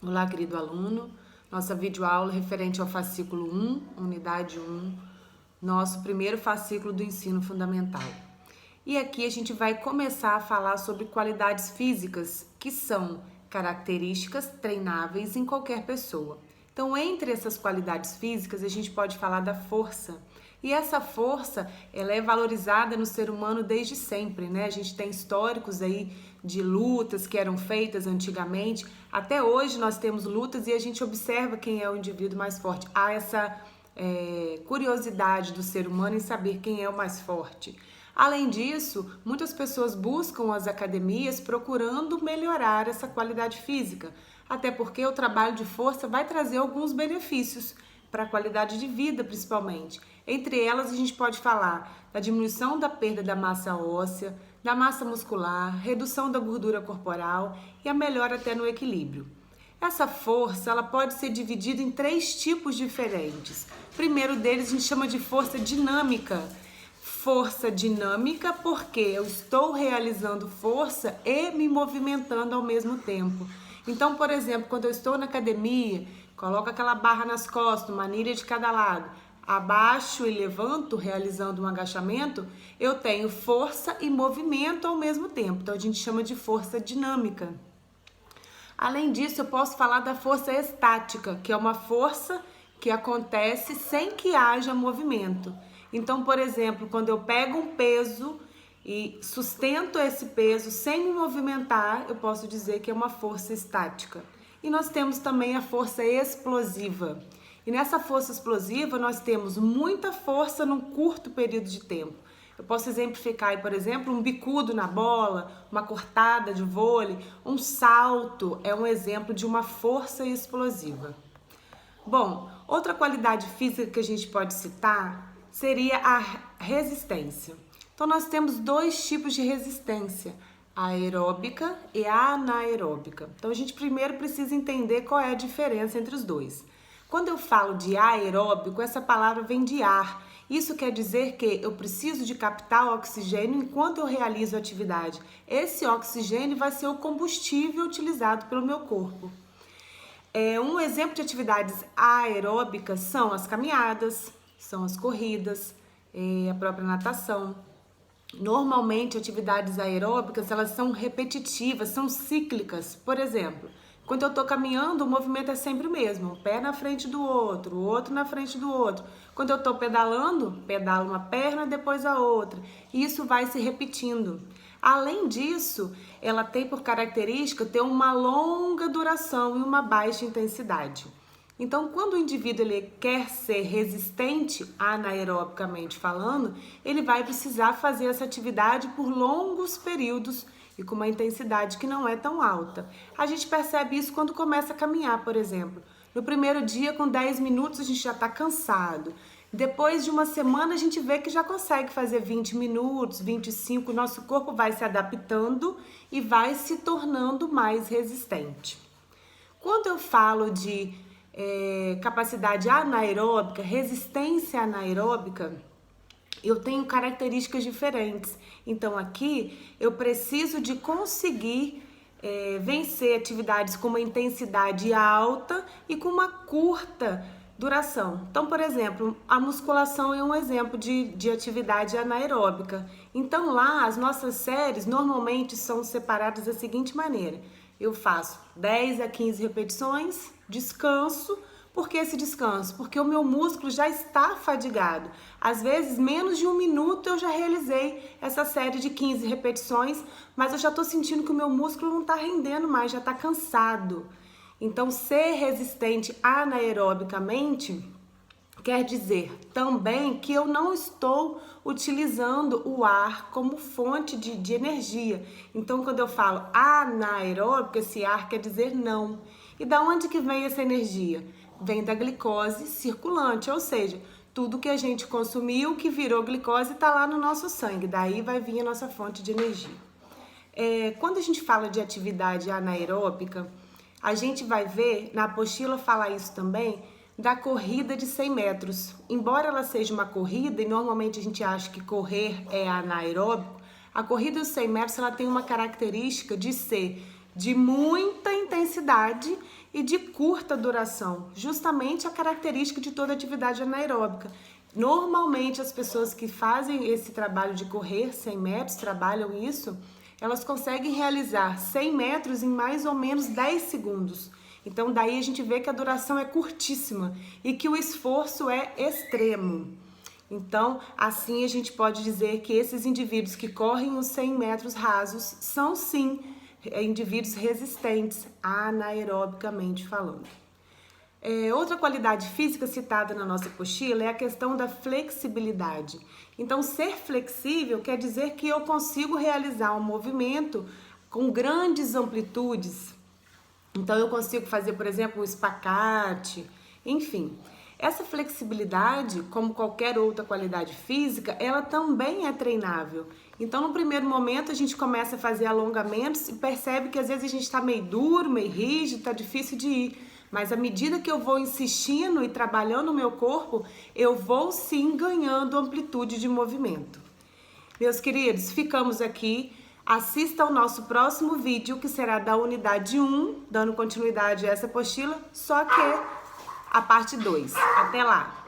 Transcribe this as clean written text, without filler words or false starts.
Olá, querido aluno. Nossa videoaula referente ao fascículo 1, unidade 1, nosso primeiro fascículo do ensino fundamental. E aqui a gente vai começar a falar sobre qualidades físicas, que são características treináveis em qualquer pessoa. Então, entre essas qualidades físicas, a gente pode falar da força. E essa força, ela é valorizada no ser humano desde sempre, né? A gente tem históricos aí de lutas que eram feitas antigamente. Até hoje nós temos lutas e a gente observa quem é o indivíduo mais forte. Há essa curiosidade do ser humano em saber quem é o mais forte. Além disso, muitas pessoas buscam as academias procurando melhorar essa qualidade física, até porque o trabalho de força vai trazer alguns benefícios para a qualidade de vida, principalmente. Entre elas, a gente pode falar da diminuição da perda da massa óssea, da massa muscular, redução da gordura corporal e a melhora até no equilíbrio. Essa força, ela pode ser dividida em 3 tipos diferentes. O primeiro deles a gente chama de força dinâmica. Força dinâmica porque eu estou realizando força e me movimentando ao mesmo tempo. Então, por exemplo, quando eu estou na academia, coloco aquela barra nas costas, uma anilha de cada lado, abaixo e levanto, realizando um agachamento, eu tenho força e movimento ao mesmo tempo. Então, a gente chama de força dinâmica. Além disso, eu posso falar da força estática, que é uma força que acontece sem que haja movimento. Então, por exemplo, quando eu pego um peso e sustento esse peso sem me movimentar, eu posso dizer que é uma força estática. E nós temos também a força explosiva. E nessa força explosiva, nós temos muita força num curto período de tempo. Eu posso exemplificar aí, por exemplo, um bicudo na bola, uma cortada de vôlei, um salto é um exemplo de uma força explosiva. Bom, outra qualidade física que a gente pode citar seria a resistência. Então, nós temos 2 tipos de resistência, a aeróbica e a anaeróbica. Então, a gente primeiro precisa entender qual é a diferença entre os dois. Quando eu falo de aeróbico, essa palavra vem de ar. Isso quer dizer que eu preciso de captar oxigênio enquanto eu realizo a atividade. Esse oxigênio vai ser o combustível utilizado pelo meu corpo. Um exemplo de atividades aeróbicas são as caminhadas, são as corridas, a própria natação. Normalmente, atividades aeróbicas, elas são repetitivas, são cíclicas. Por exemplo, quando eu estou caminhando, o movimento é sempre o mesmo, um pé na frente do outro, o outro na frente do outro. Quando eu estou pedalando, pedalo uma perna, depois a outra. E isso vai se repetindo. Além disso, ela tem por característica ter uma longa duração e uma baixa intensidade. Então, quando o indivíduo ele quer ser resistente anaerobicamente falando, ele vai precisar fazer essa atividade por longos períodos e com uma intensidade que não é tão alta. A gente percebe isso quando começa a caminhar, por exemplo. No primeiro dia, com 10 minutos, a gente já está cansado. Depois de uma semana, a gente vê que já consegue fazer 20 minutos, 25. O nosso corpo vai se adaptando e vai se tornando mais resistente. Quando eu falo de capacidade anaeróbica, resistência anaeróbica, eu tenho características diferentes. Então, aqui eu preciso de conseguir vencer atividades com uma intensidade alta e com uma curta duração. Então, por exemplo, a musculação é um exemplo de atividade anaeróbica. Então, lá, as nossas séries normalmente são separadas da seguinte maneira. Eu faço 10 a 15 repetições, descanso. Por que esse descanso? Porque o meu músculo já está fadigado. Às vezes, menos de 1 minuto eu já realizei essa série de 15 repetições, mas eu já estou sentindo que o meu músculo não está rendendo mais, já está cansado. Então, ser resistente anaerobicamente quer dizer também que eu não estou utilizando o ar como fonte de energia. Então, quando eu falo anaeróbico, esse ar quer dizer não. E da onde que vem essa energia? Vem da glicose circulante, ou seja, tudo que a gente consumiu que virou glicose está lá no nosso sangue, daí vai vir a nossa fonte de energia. Quando a gente fala de atividade anaeróbica, a gente vai ver, na apostila fala isso também, da corrida de 100 metros. Embora ela seja uma corrida, e normalmente a gente acha que correr é anaeróbico, a corrida dos 100 metros ela tem uma característica de ser de muita intensidade e de curta duração, justamente a característica de toda atividade anaeróbica. Normalmente as pessoas que fazem esse trabalho de correr 100 metros, trabalham isso, elas conseguem realizar 100 metros em mais ou menos 10 segundos. Então daí a gente vê que a duração é curtíssima e que o esforço é extremo. Então, assim a gente pode dizer que esses indivíduos que correm os 100 metros rasos são sim indivíduos resistentes anaerobicamente falando. Outra qualidade física citada na nossa apostila é a questão da flexibilidade. Então, ser flexível quer dizer que eu consigo realizar um movimento com grandes amplitudes. Então, eu consigo fazer, por exemplo, um espacate, enfim. Essa flexibilidade, como qualquer outra qualidade física, ela também é treinável. Então, no primeiro momento, a gente começa a fazer alongamentos e percebe que às vezes a gente está meio duro, meio rígido, está difícil de ir. Mas à medida que eu vou insistindo e trabalhando o meu corpo, eu vou sim ganhando amplitude de movimento. Meus queridos, ficamos aqui. Assista ao nosso próximo vídeo, que será da unidade 1, dando continuidade a essa apostila, só que a parte 2. Até lá!